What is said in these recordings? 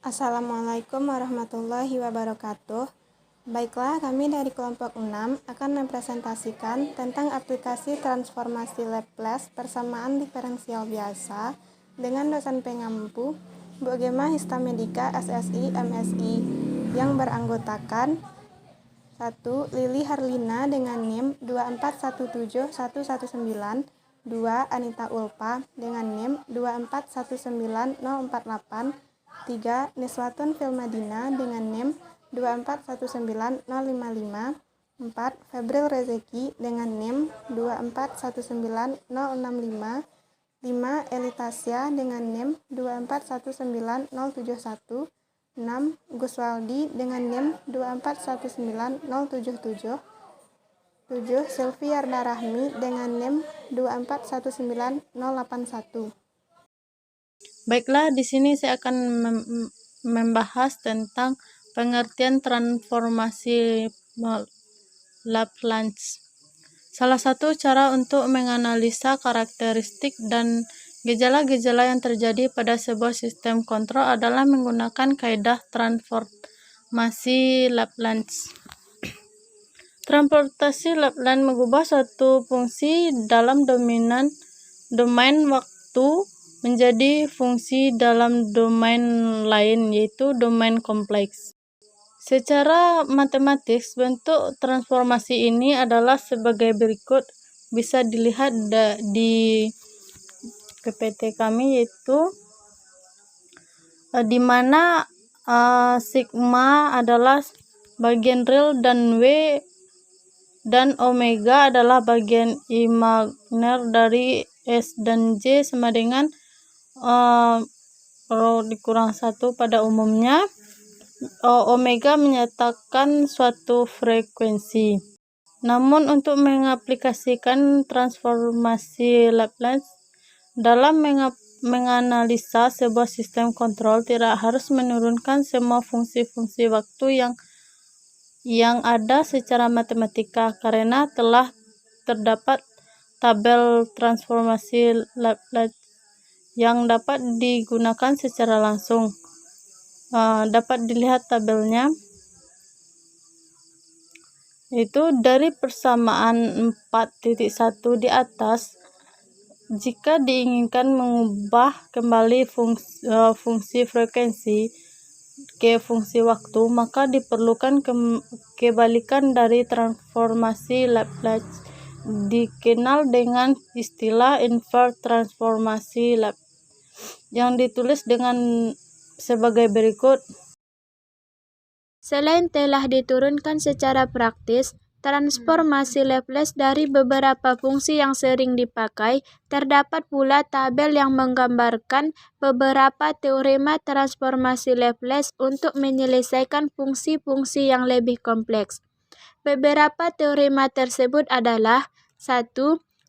Assalamualaikum warahmatullahi wabarakatuh. Baiklah, kami dari kelompok 6 akan mempresentasikan tentang aplikasi transformasi Laplace persamaan diferensial biasa dengan dosen pengampu Bu Gema Histamedika SSI MSI yang beranggotakan 1. Lili Harlina dengan NIM 2417119, 2. Anita Ulpa dengan NIM 2419048, 3. Niswatun Filmadina dengan NIM 2419055, 4. Febril Rezeki dengan NIM 2419065, 5. Elitasya dengan NIM 2419071, 6. Guswaldi dengan NIM 2419077, 7. Sylviarda Rahmi dengan NIM 2419081. Baiklah, di sini saya akan membahas tentang pengertian transformasi Laplace. Salah satu cara untuk menganalisa karakteristik dan gejala-gejala yang terjadi pada sebuah sistem kontrol adalah menggunakan kaidah transformasi Laplace. Transformasi Laplace mengubah suatu fungsi dalam domain waktu menjadi fungsi dalam domain lain, yaitu domain kompleks. Secara matematis, bentuk transformasi ini adalah sebagai berikut. Bisa dilihat di PPT kami, yaitu di mana sigma adalah bagian real dan W dan omega adalah bagian imaginer dari S dan J sama dengan rho dikurang 1 pada umumnya. Omega menyatakan suatu frekuensi. Namun untuk mengaplikasikan transformasi Laplace dalam menganalisa sebuah sistem kontrol tidak harus menurunkan semua fungsi-fungsi waktu yang ada secara matematika, karena telah terdapat tabel transformasi Laplace yang dapat digunakan secara langsung. Dapat dilihat tabelnya, itu dari persamaan 4.1 di atas. Jika diinginkan mengubah kembali fungsi frekuensi ke fungsi waktu, maka diperlukan kebalikan dari transformasi Laplace, dikenal dengan istilah inverse transformasi Laplace, yang ditulis dengan sebagai berikut. Selain telah diturunkan secara praktis, transformasi Laplace dari beberapa fungsi yang sering dipakai, terdapat pula tabel yang menggambarkan beberapa teorema transformasi Laplace untuk menyelesaikan fungsi-fungsi yang lebih kompleks. Beberapa teorema tersebut adalah 1.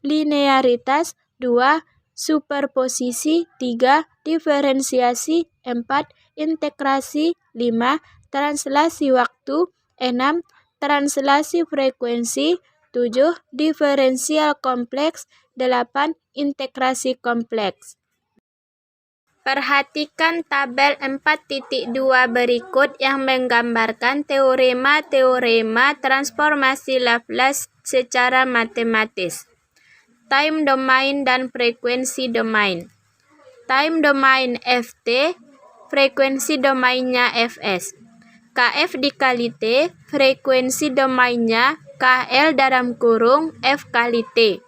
Linearitas, 2. Superposisi, 3. Diferensiasi, 4. Integrasi, 5. Translasi waktu, 6. Translasi frekuensi, 7. Diferensial kompleks, 8. Integrasi kompleks. Perhatikan tabel 4.2 berikut yang menggambarkan teorema-teorema transformasi Laplace secara matematis. Time domain dan frekuensi domain. Time domain Ft, frekuensi domainnya Fs. Kf dikali T, frekuensi domainnya Kl dalam kurung F kali T.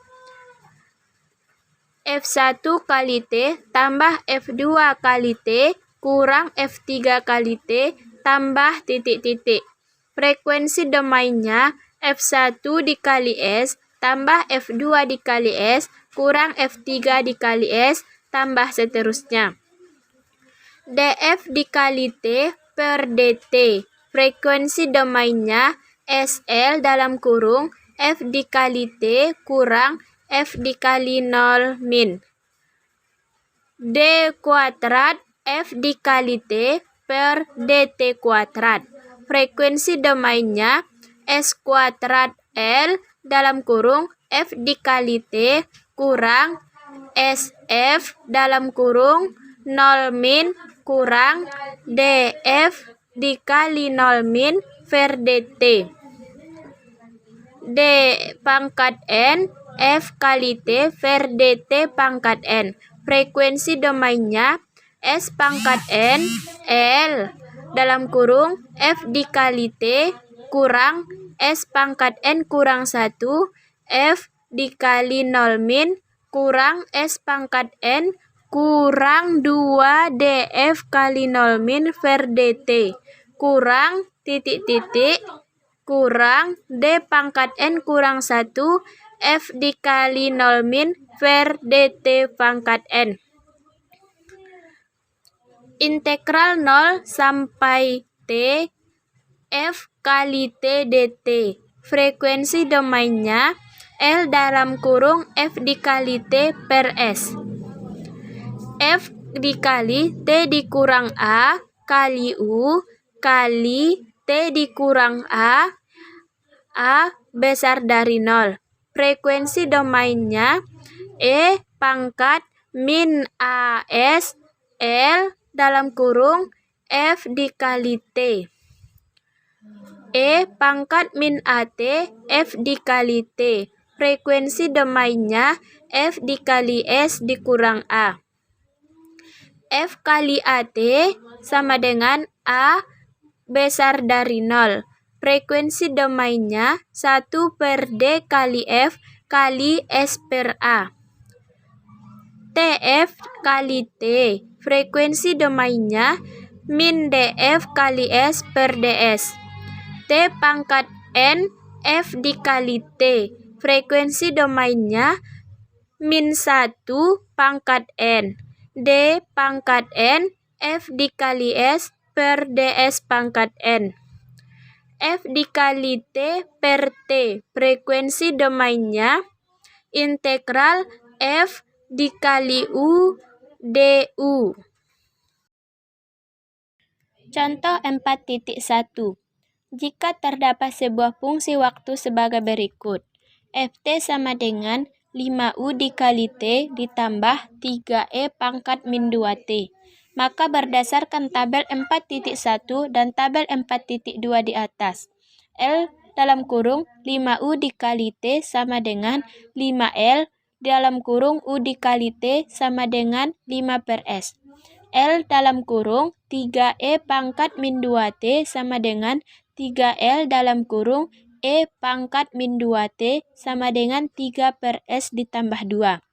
F1 kali T tambah F2 kali T kurang F3 kali T tambah titik-titik. Frekuensi domainnya F1 dikali S tambah F2 dikali S kurang F3 dikali S tambah seterusnya. Df dikali T per dt. Frekuensi domainnya SL dalam kurung F dikali T kurang F dikali 0 min. D kuadrat F dikali T per dt kuadrat. Frekuensi domainnya S kuadrat L dalam kurung F dikali T kurang SF dalam kurung 0 min kurang df dikali 0 min per dt. D pangkat N F kali T per dt pangkat N. Frekuensi domainnya S pangkat N L dalam kurung F dikali T kurang S pangkat N kurang 1 F dikali 0 min kurang S pangkat N kurang 2 df kali 0 min per dt kurang titik-titik kurang D pangkat N kurang 1 F dikali 0 min per dt pangkat N. Integral 0 sampai T F kali T dt. Frekuensi domainnya L dalam kurung F dikali T per S. F dikali T dikurang A kali U kali T dikurang A besar dari 0. Frekuensi domainnya E pangkat min AS L dalam kurung F dikali T. E pangkat min AT F dikali T. Frekuensi domainnya F dikali S dikurang A. F kali AT sama dengan A besar dari 0. Frekuensi domainnya 1 per D kali F kali S per A. TF kali T. Frekuensi domainnya min DF kali S per DS. T pangkat N F dikali T. Frekuensi domainnya min 1 pangkat N. D pangkat N F dikali S per DS pangkat N. F dikali T per T. Frekuensi domainnya integral F dikali U du. Contoh 4.1. Jika terdapat sebuah fungsi waktu sebagai berikut. Ft sama dengan 5U dikali T ditambah 3E pangkat min 2T. Maka berdasarkan tabel 4.1 dan tabel 4.2 di atas, L dalam kurung 5U dikali T sama dengan 5L dalam kurung U dikali T sama dengan 5 per S. L dalam kurung 3E pangkat min 2T sama dengan 3L dalam kurung E pangkat min 2T sama dengan 3 per S ditambah 2.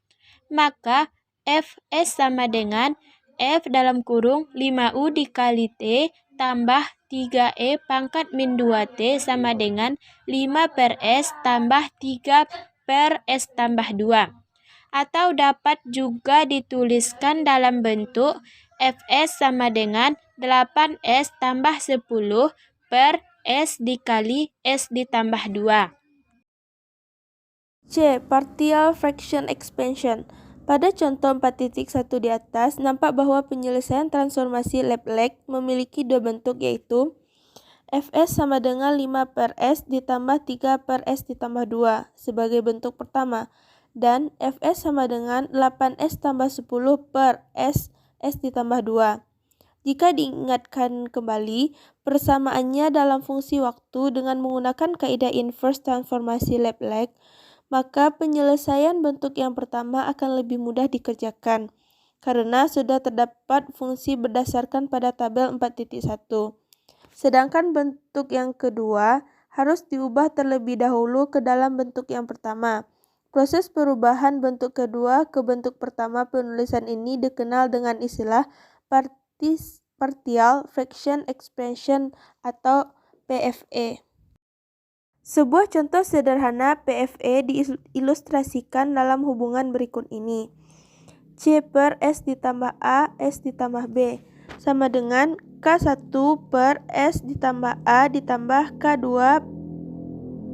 Maka Fs sama dengan F dalam kurung 5U dikali T tambah 3E pangkat min 2T sama dengan 5 per S tambah 3 per S tambah 2. Atau dapat juga dituliskan dalam bentuk Fs sama dengan 8S tambah 10 per S dikali S ditambah 2. C. Partial fraction expansion. Pada contoh 4.1 di atas, nampak bahwa penyelesaian transformasi Laplace memiliki dua bentuk, yaitu Fs sama dengan 5 per S ditambah 3 per S ditambah 2 sebagai bentuk pertama, dan Fs sama dengan 8S tambah 10 per S ditambah 2. Jika diingatkan kembali, persamaannya dalam fungsi waktu dengan menggunakan kaidah inverse transformasi Laplace, maka penyelesaian bentuk yang pertama akan lebih mudah dikerjakan, karena sudah terdapat fungsi berdasarkan pada tabel 4.1. Sedangkan bentuk yang kedua harus diubah terlebih dahulu ke dalam bentuk yang pertama. Proses perubahan bentuk kedua ke bentuk pertama penulisan ini dikenal dengan istilah partial fraction expansion atau PFE. Sebuah contoh sederhana PFE diilustrasikan dalam hubungan berikut ini. C per S ditambah A, S ditambah B sama dengan K1 per S ditambah A ditambah K2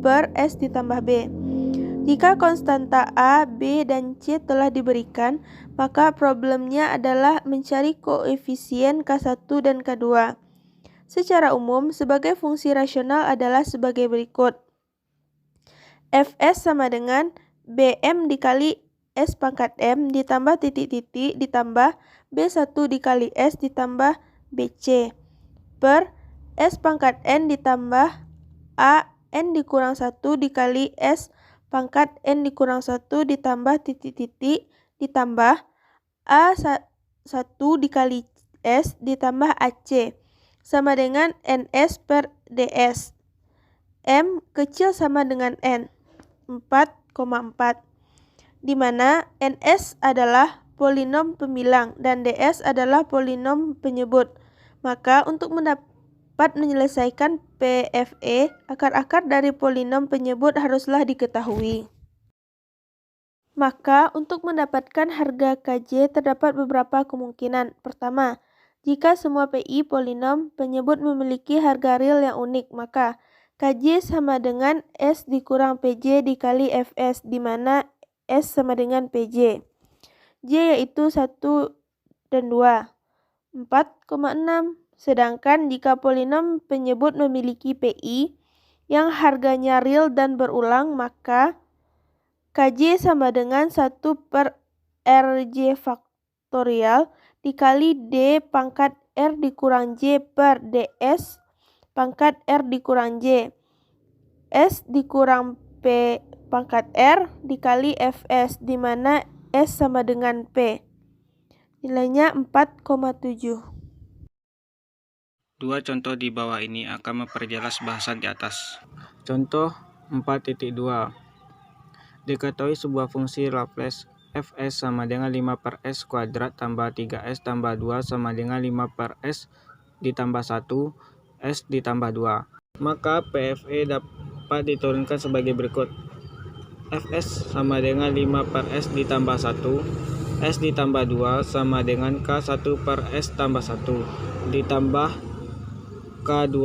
per S ditambah B. Jika konstanta A, B, dan C telah diberikan, maka problemnya adalah mencari koefisien K1 dan K2. Secara umum, sebagai fungsi rasional adalah sebagai berikut. Fs sama dengan Bm dikali S pangkat M ditambah titik-titik ditambah B1 dikali S ditambah BC per S pangkat N ditambah A N dikurang 1 dikali S pangkat N dikurang 1 ditambah titik-titik ditambah A1 dikali S ditambah AC sama dengan NS per DS. M kecil sama dengan N 4,4 di mana NS adalah polinom pembilang dan DS adalah polinom penyebut. Maka untuk dapat menyelesaikan PFE, akar-akar dari polinom penyebut haruslah diketahui. Maka untuk mendapatkan harga KJ terdapat beberapa kemungkinan. Pertama, jika semua PI polinom penyebut memiliki harga real yang unik, maka KJ sama dengan S dikurang PJ dikali FS, di mana S sama dengan PJ. J yaitu 1 dan 2, 4,6. Sedangkan jika polinom penyebut memiliki PI yang harganya real dan berulang, maka KJ sama dengan 1 per RJ faktorial dikali D pangkat R dikurang J per DS pangkat R dikurang J. S dikurang P pangkat R dikali Fs, di mana S sama dengan P. Nilainya 4,7. Dua contoh di bawah ini akan memperjelas bahasan di atas. Contoh 4.2. Diketahui sebuah fungsi Laplace Fs sama dengan 5 per S kuadrat tambah 3S tambah 2 sama dengan 5 per S ditambah 1, S ditambah 2. Maka PFE dapat diturunkan sebagai berikut. Fs sama dengan 5 per S ditambah 1, S ditambah 2 sama dengan K1 per S tambah 1, ditambah K2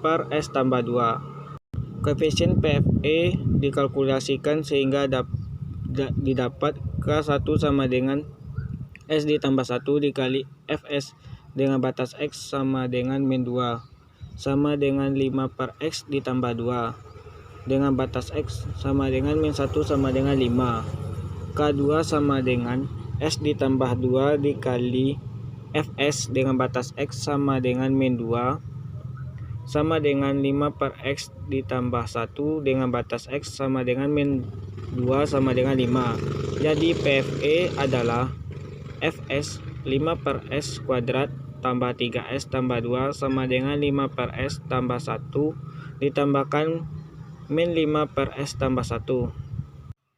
per S tambah 2. Koefisien PFE dikalkulasikan sehingga didapat K1 sama dengan S ditambah 1 dikali Fs dengan batas X sama dengan min 2 sama dengan 5 per X ditambah 2 dengan batas X sama dengan min 1 sama dengan 5. K2 sama dengan S ditambah 2 dikali Fs dengan batas X sama dengan min 2 sama dengan 5 per X ditambah 1 dengan batas X sama dengan min 2 sama dengan 5. Jadi PFE adalah Fs 5 per S kuadrat tambah 3S tambah 2 sama dengan 5 per S tambah 1 ditambahkan min 5 per S tambah 1.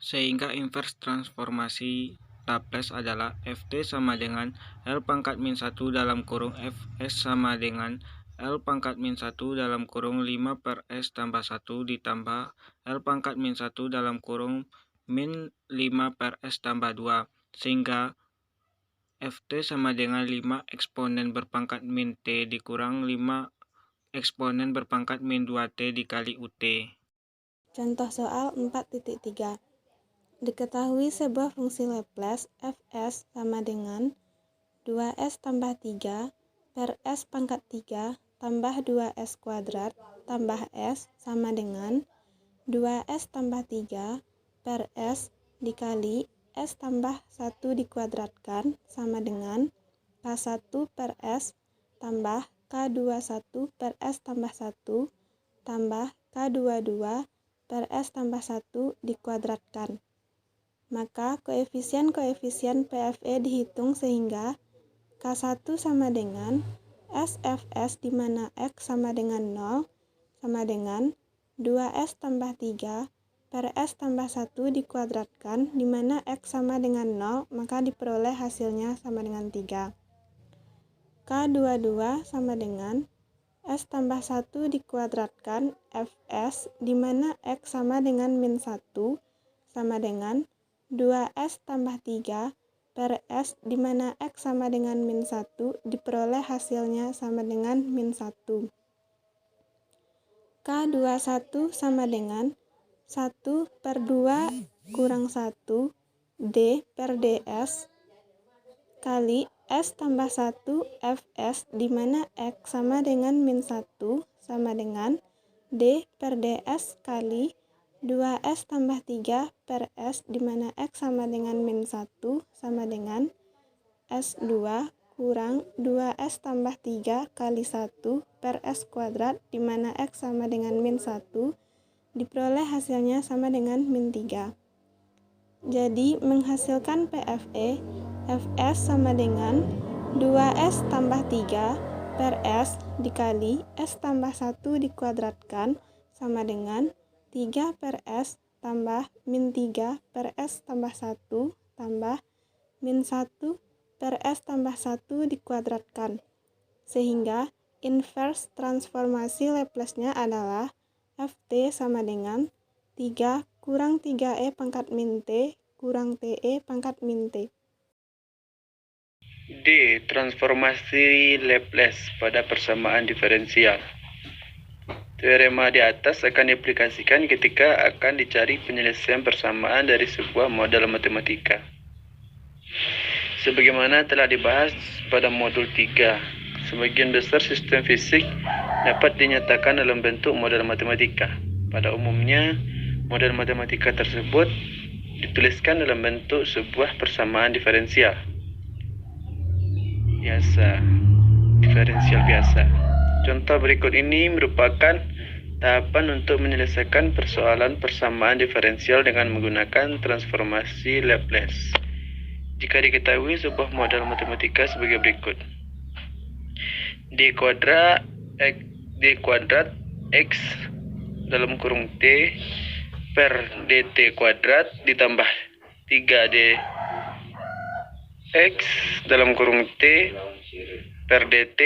Sehingga inverse transformasi Laplace adalah Ft sama dengan L pangkat min 1 dalam kurung Fs sama dengan L pangkat min 1 dalam kurung 5 per S tambah 1 ditambah L pangkat min 1 dalam kurung min 5 per S tambah 2. Sehingga Ft sama dengan 5 eksponen berpangkat min T dikurang 5 eksponen berpangkat min 2T dikali UT. Contoh soal 4.3. Diketahui sebuah fungsi Laplace Fs sama dengan 2S tambah 3 per S pangkat 3 tambah 2S kuadrat tambah S sama dengan 2S tambah 3 per S dikali S tambah 1 dikuadratkan sama dengan K1 per S tambah K21 per S tambah 1 tambah K22 per S tambah 1 dikuadratkan. Maka koefisien-koefisien PFE dihitung sehingga K1 sama dengan SFS di mana X sama dengan 0 sama dengan 2S tambah 3 per S tambah 1 dikuadratkan di mana X sama dengan 0 maka diperoleh hasilnya sama dengan 3. K22 sama dengan S tambah 1 dikuadratkan Fs di mana X sama dengan min 1 sama dengan 2S tambah 3 per S di mana X sama dengan min 1 diperoleh hasilnya sama dengan min 1. K21 sama dengan 1 per 2 kurang 1 D per DS kali S tambah 1 Fs di mana X sama dengan min 1 sama dengan D per DS kali 2S tambah 3 per S di mana X sama dengan min 1 sama dengan S2 kurang 2S tambah 3 kali 1 per S kuadrat, di mana X sama dengan min 1, diperoleh hasilnya sama dengan min 3. Jadi, menghasilkan PFE, Fs sama dengan 2S tambah 3 per S dikali S tambah 1 dikuadratkan sama dengan 3 per S tambah min 3 per S tambah 1 tambah min 1 per S tambah 1 dikuadratkan. Sehingga inverse transformasi Laplace-nya adalah Ft sama dengan 3 kurang 3e pangkat min T kurang TE pangkat min T. D. Transformasi Laplace pada persamaan diferensial. Teorema di atas akan diaplikasikan ketika akan dicari penyelesaian persamaan dari sebuah model matematika. Sebagaimana telah dibahas pada modul 3, sebagian besar sistem fisik dapat dinyatakan dalam bentuk model matematika. Pada umumnya, model matematika tersebut dituliskan dalam bentuk sebuah persamaan diferensial biasa. Contoh berikut ini merupakan tahapan untuk menyelesaikan persoalan persamaan diferensial dengan menggunakan transformasi Laplace. Jika diketahui sebuah model matematika sebagai berikut. D kuadrat X dalam kurung T per dt kuadrat ditambah 3D X dalam kurung T per dt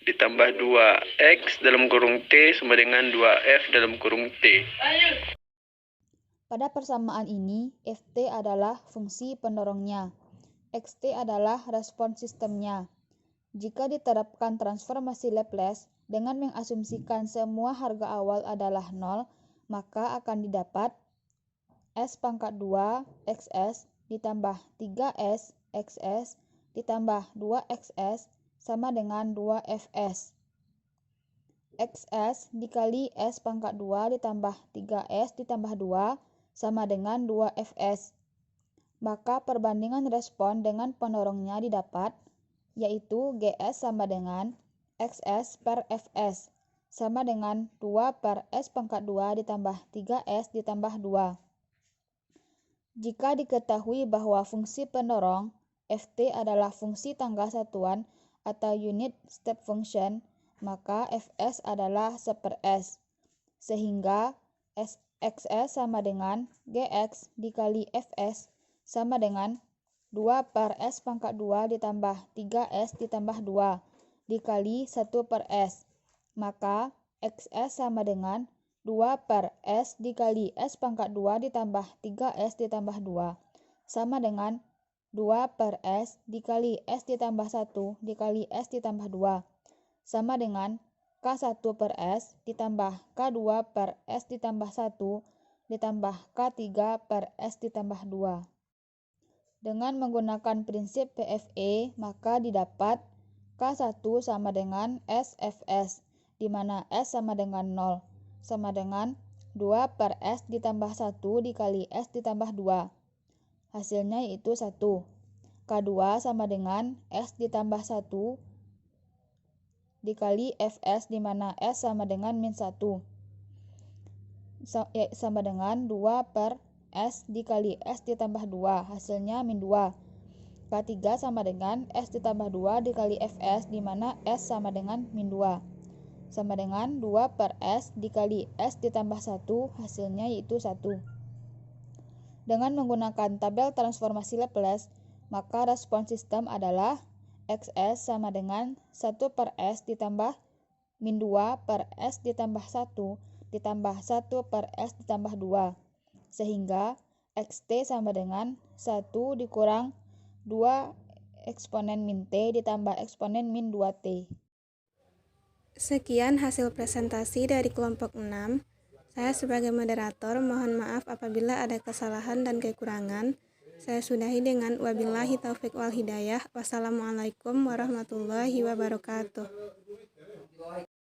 ditambah 2X dalam kurung T sama dengan 2F dalam kurung T. Pada persamaan ini, Ft adalah fungsi pendorongnya. Xt adalah respons sistemnya. Jika diterapkan transformasi Laplace dengan mengasumsikan semua harga awal adalah 0, maka akan didapat S pangkat 2 XS ditambah 3S XS ditambah 2XS sama dengan 2Fs. XS dikali S pangkat 2 ditambah 3S ditambah 2 sama dengan 2Fs. Maka perbandingan respon dengan pendorongnya didapat, yaitu GS sama dengan XS per Fs, sama dengan 2 per S pangkat 2 ditambah 3S ditambah 2. Jika diketahui bahwa fungsi pendorong Ft adalah fungsi tangga satuan atau unit step function, maka Fs adalah 1 per S, sehingga XS sama dengan Gx dikali Fs sama dengan 2 per S pangkat 2 ditambah 3S ditambah 2 dikali 1 per S. Maka XS sama dengan 2 per S dikali S pangkat 2 ditambah 3S ditambah 2 sama dengan 2 per S dikali S ditambah 1 dikali S ditambah 2 sama dengan K1 per S ditambah K2 per S ditambah 1 ditambah K3 per S ditambah 2. Dengan menggunakan prinsip PFE, maka didapat K1 sama dengan SFS, di mana S sama dengan 0, sama dengan 2 per S ditambah 1 dikali S ditambah 2. Hasilnya yaitu 1. K2 sama dengan S ditambah 1 dikali Fs, di mana S sama dengan min 1. Sama dengan 2 per S dikali S ditambah 2, hasilnya min 2. K3 sama dengan S ditambah 2 dikali Fs, di mana S sama dengan min 2. Sama dengan 2 per S dikali S ditambah 1, hasilnya yaitu 1. Dengan menggunakan tabel transformasi Laplace, maka respons sistem adalah Xs sama dengan 1 per S ditambah min 2 per S ditambah 1 ditambah 1 per S ditambah 2. Sehingga Xt sama dengan 1 dikurang 2 eksponen min T ditambah eksponen min 2T. Sekian hasil presentasi dari kelompok 6. Saya sebagai moderator mohon maaf apabila ada kesalahan dan kekurangan. Saya sudahi dengan wabillahi taufik wal hidayah. Wassalamualaikum warahmatullahi wabarakatuh.